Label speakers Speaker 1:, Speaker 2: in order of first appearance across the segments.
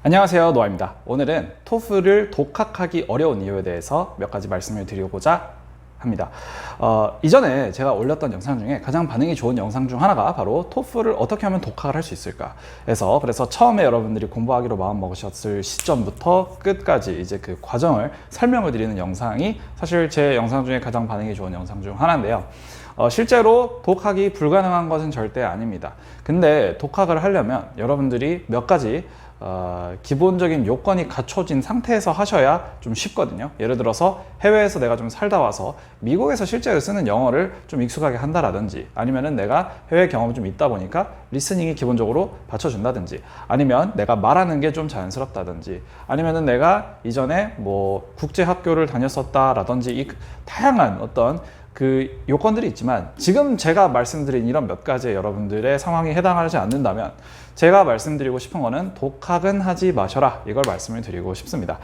Speaker 1: 안녕하세요, 노아입니다. 오늘은 토플을 독학하기 어려운 이유에 대해서 몇 가지 말씀을 드리고자 합니다. 이전에 제가 올렸던 영상 중에 가장 반응이 좋은 영상 중 하나가 바로 토플을 어떻게 하면 독학을 할 수 있을까 해서, 그래서 처음에 여러분들이 공부하기로 마음먹으셨을 시점부터 끝까지 이제 그 과정을 설명을 드리는 영상이 사실 제 영상 중에 가장 반응이 좋은 영상 중 하나인데요. 실제로 독학이 불가능한 것은 절대 아닙니다. 근데 독학을 하려면 여러분들이 몇 가지 기본적인 요건이 갖춰진 상태에서 하셔야 좀 쉽거든요. 예를 들어서 해외에서 내가 좀 살다 와서 미국에서 실제로 쓰는 영어를 좀 익숙하게 한다라든지, 아니면은 내가 해외 경험이 좀 있다 보니까 리스닝이 기본적으로 받쳐준다든지, 아니면 내가 말하는 게 좀 자연스럽다든지, 아니면은 내가 이전에 뭐 국제 학교를 다녔었다라든지, 이 다양한 어떤 그 요건들이 있지만, 지금 제가 말씀드린 이런 몇 가지 여러분들의 상황이 해당하지 않는다면 제가 말씀드리고 싶은 거는 독학은 하지 마셔라, 이걸 말씀을 드리고 싶습니다.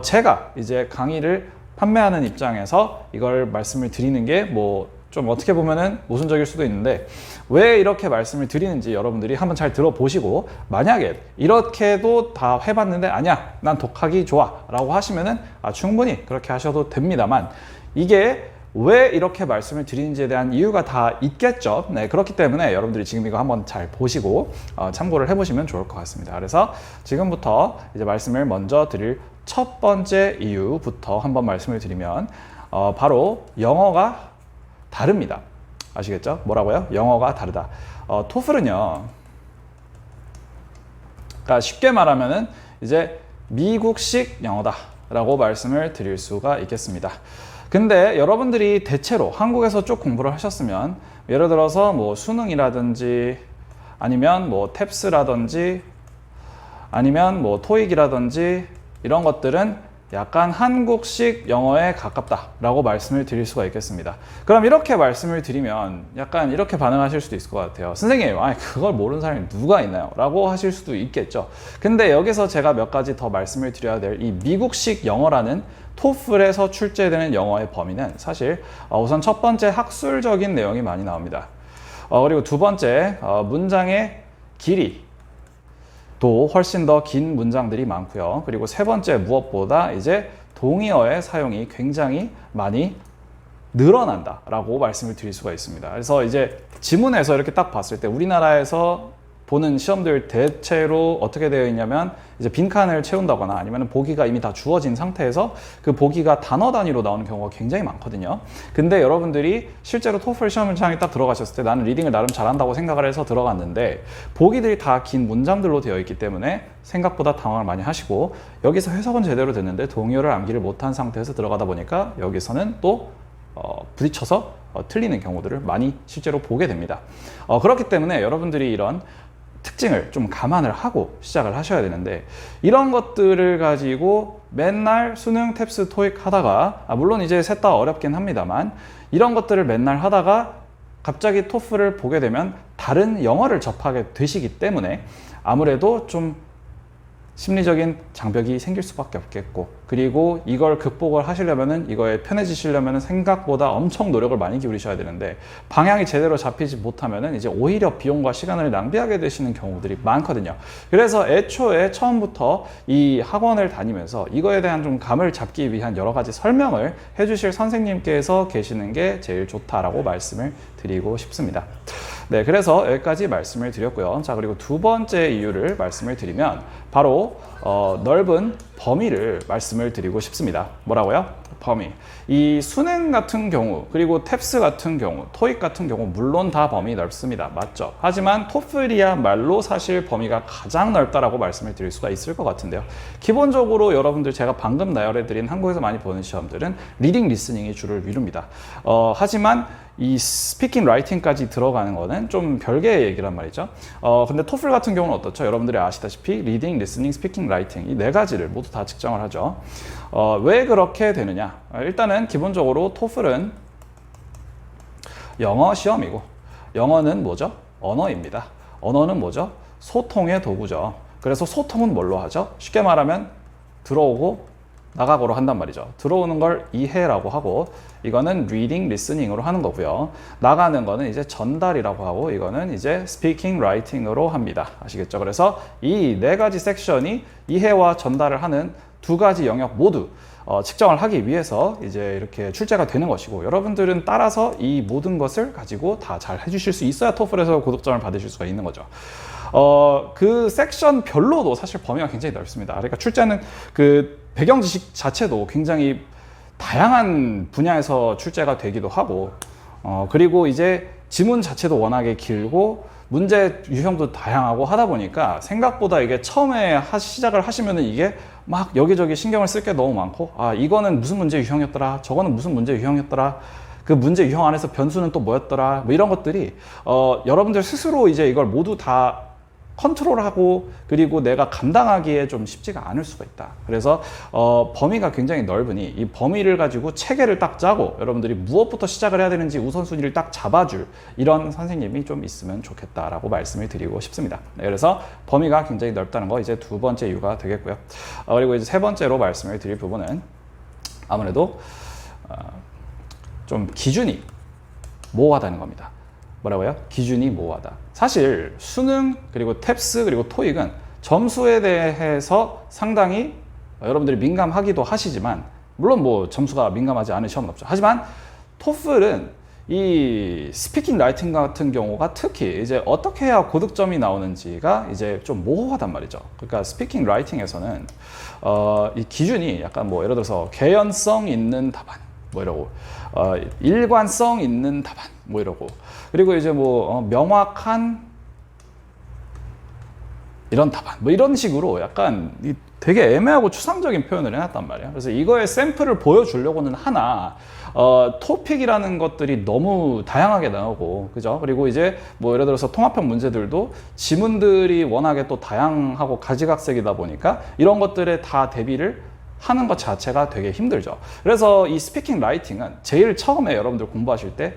Speaker 1: 제가 이제 강의를 판매하는 입장에서 이걸 말씀을 드리는 게 뭐 좀 어떻게 보면은 모순적일 수도 있는데, 왜 이렇게 말씀을 드리는지 여러분들이 한번 잘 들어보시고, 만약에 이렇게도 다 해봤는데 아니야, 난 독학이 좋아 라고 하시면은 충분히 그렇게 하셔도 됩니다만, 이게 왜 이렇게 말씀을 드리는지에 대한 이유가 다 있겠죠. 네, 그렇기 때문에 여러분들이 지금 이거 한번 잘 보시고 참고를 해보시면 좋을 것 같습니다. 그래서 지금부터 이제 말씀을 먼저 드릴 첫 번째 이유부터 한번 말씀을 드리면, 바로 영어가 다릅니다. 아시겠죠? 뭐라고요? 영어가 다르다. 토플은요, 그러니까 쉽게 말하면은 이제 미국식 영어다 라고 말씀을 드릴 수가 있겠습니다. 근데 여러분들이 대체로 한국에서 쭉 공부를 하셨으면, 예를 들어서 뭐 수능이라든지, 아니면 뭐 탭스라든지, 아니면 뭐 토익이라든지, 이런 것들은 약간 한국식 영어에 가깝다라고 말씀을 드릴 수가 있겠습니다. 그럼 이렇게 말씀을 드리면 약간 이렇게 반응하실 수도 있을 것 같아요. 선생님, 그걸 모르는 사람이 누가 있나요? 라고 하실 수도 있겠죠. 근데 여기서 제가 몇 가지 더 말씀을 드려야 될 이 미국식 영어라는 토플에서 출제되는 영어의 범위는 사실 우선 첫 번째 학술적인 내용이 많이 나옵니다. 그리고 두 번째 문장의 길이 또 훨씬 더 긴 문장들이 많고요. 그리고 세 번째, 무엇보다 이제 동의어의 사용이 굉장히 많이 늘어난다라고 말씀을 드릴 수가 있습니다. 그래서 이제 지문에서 이렇게 딱 봤을 때 우리나라에서 보는 시험들 대체로 어떻게 되어 있냐면, 이제 빈칸을 채운다거나 아니면 보기가 이미 다 주어진 상태에서 그 보기가 단어 단위로 나오는 경우가 굉장히 많거든요. 근데 여러분들이 실제로 토플 시험장에 딱 들어가셨을 때 나는 리딩을 나름 잘한다고 생각을 해서 들어갔는데, 보기들이 다 긴 문장들로 되어 있기 때문에 생각보다 당황을 많이 하시고, 여기서 해석은 제대로 됐는데 동의어를 암기를 못한 상태에서 들어가다 보니까 여기서는 또 부딪혀서 틀리는 경우들을 많이 실제로 보게 됩니다. 그렇기 때문에 여러분들이 이런 특징을 좀 감안을 하고 시작을 하셔야 되는데, 이런 것들을 가지고 맨날 수능, 탭스, 토익 하다가, 물론 이제 셋 다 어렵긴 합니다만, 이런 것들을 맨날 하다가 갑자기 토플을 보게 되면 다른 영어를 접하게 되시기 때문에 아무래도 좀 심리적인 장벽이 생길 수밖에 없겠고, 그리고 이걸 극복을 하시려면은, 이거에 편해지시려면은 생각보다 엄청 노력을 많이 기울이셔야 되는데, 방향이 제대로 잡히지 못하면은 이제 오히려 비용과 시간을 낭비하게 되시는 경우들이 많거든요. 그래서 애초에 처음부터 이 학원을 다니면서 이거에 대한 좀 감을 잡기 위한 여러 가지 설명을 해주실 선생님께서 계시는 게 제일 좋다라고 말씀을 드리고 싶습니다. 네, 그래서 여기까지 말씀을 드렸고요. 자, 그리고 두 번째 이유를 말씀을 드리면 바로 넓은 범위를 말씀을 드리고 싶습니다. 뭐라고요? 범위. 이 수능 같은 경우, 그리고 탭스 같은 경우, 토익 같은 경우 물론 다 범위 넓습니다. 맞죠? 하지만 토플이야말로 사실 범위가 가장 넓다라고 말씀을 드릴 수가 있을 것 같은데요. 기본적으로 여러분들 제가 방금 나열해드린 한국에서 많이 보는 시험들은 리딩, 리스닝이 주를 이룹니다. 하지만 이 스피킹, 라이팅까지 들어가는 거는 좀 별개의 얘기란 말이죠. 근데 토플 같은 경우는 어떻죠? 여러분들이 아시다시피 리딩, 리스닝, 스피킹, 라이팅 이 네 가지를 모두 다 측정을 하죠. 왜 그렇게 되느냐? 일단은 기본적으로 토플은 영어 시험이고, 영어는 뭐죠? 언어입니다. 언어는 뭐죠? 소통의 도구죠. 그래서 소통은 뭘로 하죠? 쉽게 말하면 들어오고 나가고로 한단 말이죠. 들어오는 걸 이해라고 하고, 이거는 reading, listening으로 하는 거고요. 나가는 거는 이제 전달이라고 하고, 이거는 이제 speaking, writing으로 합니다. 아시겠죠? 그래서 이 네 가지 섹션이 이해와 전달을 하는 두 가지 영역 모두 측정을 하기 위해서 이제 이렇게 출제가 되는 것이고, 여러분들은 따라서 이 모든 것을 가지고 다 잘 해주실 수 있어야 토플에서 고득점을 받으실 수가 있는 거죠. 그 섹션 별로도 사실 범위가 굉장히 넓습니다. 그러니까 출제는 그 배경 지식 자체도 굉장히 다양한 분야에서 출제가 되기도 하고, 그리고 이제 지문 자체도 워낙에 길고 문제 유형도 다양하고 하다 보니까 생각보다 이게 처음에 시작을 하시면은 이게 막 여기저기 신경을 쓸 게 너무 많고, 아, 이거는 무슨 문제 유형이었더라, 저거는 무슨 문제 유형이었더라, 그 문제 유형 안에서 변수는 또 뭐였더라, 뭐 이런 것들이 여러분들 스스로 이제 이걸 모두 다 컨트롤하고 그리고 내가 감당하기에 좀 쉽지가 않을 수가 있다. 그래서 범위가 굉장히 넓으니 이 범위를 가지고 체계를 딱 짜고 여러분들이 무엇부터 시작을 해야 되는지 우선순위를 딱 잡아줄 이런 선생님이 좀 있으면 좋겠다라고 말씀을 드리고 싶습니다. 네, 그래서 범위가 굉장히 넓다는 거 이제 두 번째 이유가 되겠고요. 그리고 이제 세 번째로 말씀을 드릴 부분은 아무래도 좀 기준이 모호하다는 겁니다. 뭐라고요? 기준이 모호하다. 사실 수능 그리고 탭스 그리고 토익은 점수에 대해서 상당히 여러분들이 민감하기도 하시지만, 물론 뭐 점수가 민감하지 않은 시험은 없죠. 하지만 토플은 이 스피킹 라이팅 같은 경우가 특히 이제 어떻게 해야 고득점이 나오는지가 이제 좀 모호하단 말이죠. 그러니까 스피킹 라이팅에서는 이 기준이 약간 뭐 예를 들어서 개연성 있는 답안 뭐 이러고, 일관성 있는 답안 뭐 이러고, 그리고 이제 뭐 명확한 이런 답안 뭐 이런 식으로 약간 되게 애매하고 추상적인 표현을 해놨단 말이에요. 그래서 이거의 샘플을 보여주려고는 하나 토픽이라는 것들이 너무 다양하게 나오고, 그죠? 그리고 이제 뭐 예를 들어서 통합형 문제들도 지문들이 워낙에 또 다양하고 가지각색이다 보니까 이런 것들에 다 대비를 하는 것 자체가 되게 힘들죠. 그래서 이 스피킹 라이팅은 제일 처음에 여러분들 공부하실 때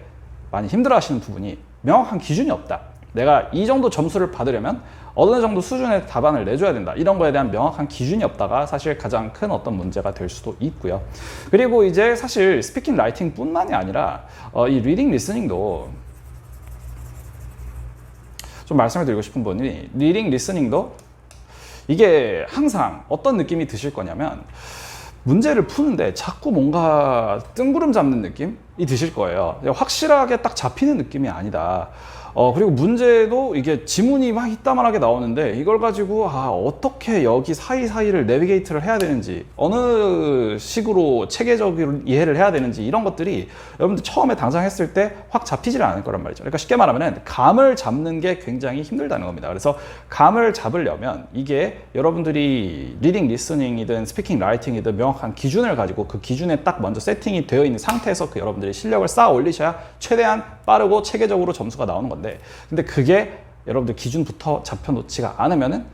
Speaker 1: 많이 힘들어 하시는 부분이 명확한 기준이 없다. 내가 이 정도 점수를 받으려면 어느 정도 수준의 답안을 내줘야 된다. 이런 거에 대한 명확한 기준이 없다가 사실 가장 큰 어떤 문제가 될 수도 있고요. 그리고 이제 사실 스피킹 라이팅 뿐만이 아니라 이 리딩 리스닝도 좀 말씀을 드리고 싶은 부분이, 리딩 리스닝도 이게 항상 어떤 느낌이 드실 거냐면 문제를 푸는데 자꾸 뭔가 뜬구름 잡는 느낌이 드실 거예요. 확실하게 딱 잡히는 느낌이 아니다. 그리고 문제도 이게 지문이 막 이따만하게 나오는데 이걸 가지고 어떻게 여기 사이사이를 내비게이트를 해야 되는지, 어느 식으로 체계적으로 이해를 해야 되는지, 이런 것들이 여러분들 처음에 당장했을 때 확 잡히질 않을 거란 말이죠. 그러니까 쉽게 말하면 감을 잡는 게 굉장히 힘들다는 겁니다. 그래서 감을 잡으려면 이게 여러분들이 리딩 리스닝이든 스피킹 라이팅이든 명확한 기준을 가지고 그 기준에 딱 먼저 세팅이 되어 있는 상태에서 그 여러분들이 실력을 쌓아 올리셔야 최대한 빠르고 체계적으로 점수가 나오는 건데, 근데 그게 여러분들 기준부터 잡혀놓지가 않으면은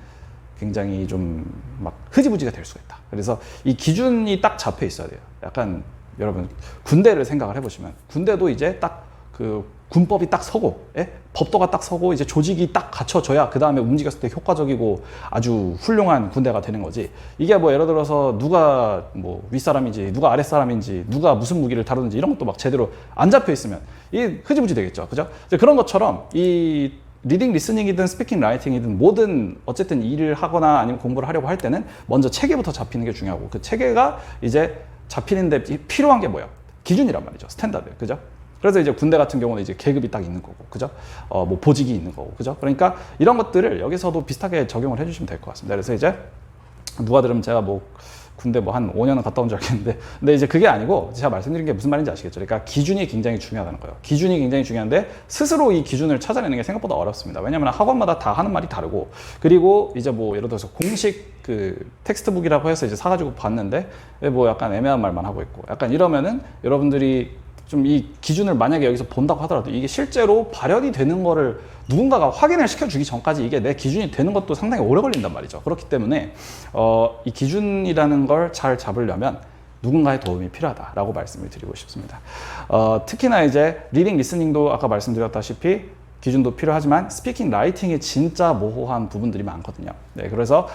Speaker 1: 굉장히 좀 막 흐지부지가 될 수가 있다. 그래서 이 기준이 딱 잡혀 있어야 돼요. 약간 여러분 군대를 생각을 해보시면, 군대도 이제 딱 그 군법이 딱 서고, 법도가 딱 서고 이제 조직이 딱 갖춰져야 그 다음에 움직였을 때 효과적이고 아주 훌륭한 군대가 되는 거지. 이게 뭐 예를 들어서 누가 뭐 윗사람인지 누가 아랫사람인지 누가 무슨 무기를 다루는지 이런 것도 막 제대로 안 잡혀 있으면 이게 흐지부지 되겠죠. 그죠? 그런 것처럼 이 리딩 리스닝이든 스피킹 라이팅이든 뭐든 어쨌든 일을 하거나 아니면 공부를 하려고 할 때는 먼저 체계부터 잡히는 게 중요하고, 그 체계가 이제 잡히는데 필요한 게 뭐예요? 기준이란 말이죠. 스탠다드. 그죠? 그래서 이제 군대 같은 경우는 이제 계급이 딱 있는 거고, 그죠? 뭐 보직이 있는 거고, 그죠? 그러니까 이런 것들을 여기서도 비슷하게 적용을 해주시면 될 것 같습니다. 그래서 이제 누가 들으면 제가 뭐 군대 뭐 한 5년은 갔다 온 줄 알겠는데, 근데 이제 그게 아니고 제가 말씀드린 게 무슨 말인지 아시겠죠? 그러니까 기준이 굉장히 중요하다는 거예요. 기준이 굉장히 중요한데 스스로 이 기준을 찾아내는 게 생각보다 어렵습니다. 왜냐하면 학원마다 다 하는 말이 다르고, 그리고 이제 뭐 예를 들어서 공식 그 텍스트북이라고 해서 이제 사가지고 봤는데 뭐 약간 애매한 말만 하고 있고, 약간 이러면은 여러분들이 좀 이 기준을 만약에 여기서 본다고 하더라도 이게 실제로 발현이 되는 거를 누군가가 확인을 시켜주기 전까지 이게 내 기준이 되는 것도 상당히 오래 걸린단 말이죠. 그렇기 때문에 이 기준이라는 걸 잘 잡으려면 누군가의 도움이 필요하다라고 말씀을 드리고 싶습니다. 특히나 이제 리딩 리스닝도 아까 말씀드렸다시피 기준도 필요하지만 스피킹 라이팅이 진짜 모호한 부분들이 많거든요. 네, 그래서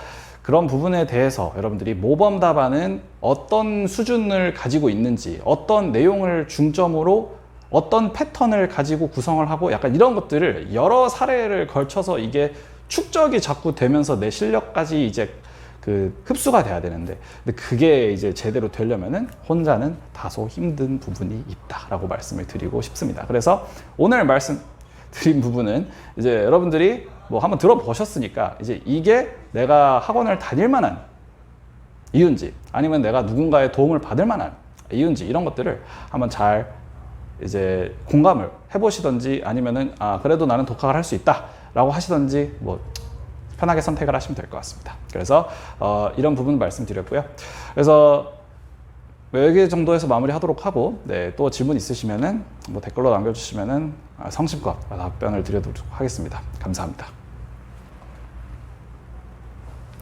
Speaker 1: 그런 부분에 대해서 여러분들이 모범 답안은 어떤 수준을 가지고 있는지, 어떤 내용을 중점으로 어떤 패턴을 가지고 구성을 하고 약간 이런 것들을 여러 사례를 걸쳐서 이게 축적이 자꾸 되면서 내 실력까지 이제 그 흡수가 돼야 되는데, 근데 그게 이제 제대로 되려면은 혼자는 다소 힘든 부분이 있다라고 말씀을 드리고 싶습니다. 그래서 오늘 말씀드린 부분은 이제 여러분들이 뭐 한번 들어보셨으니까 이제 이게 내가 학원을 다닐 만한 이유인지 아니면 내가 누군가의 도움을 받을 만한 이유인지 이런 것들을 한번 잘 이제 공감을 해보시던지 아니면은 그래도 나는 독학을 할 수 있다라고 하시던지 뭐 편하게 선택을 하시면 될 것 같습니다. 그래서 이런 부분 말씀드렸고요. 그래서 여기 정도에서 마무리하도록 하고, 네, 또 질문 있으시면은 뭐 댓글로 남겨주시면은 성심껏 답변을 드리도록 하겠습니다. 감사합니다.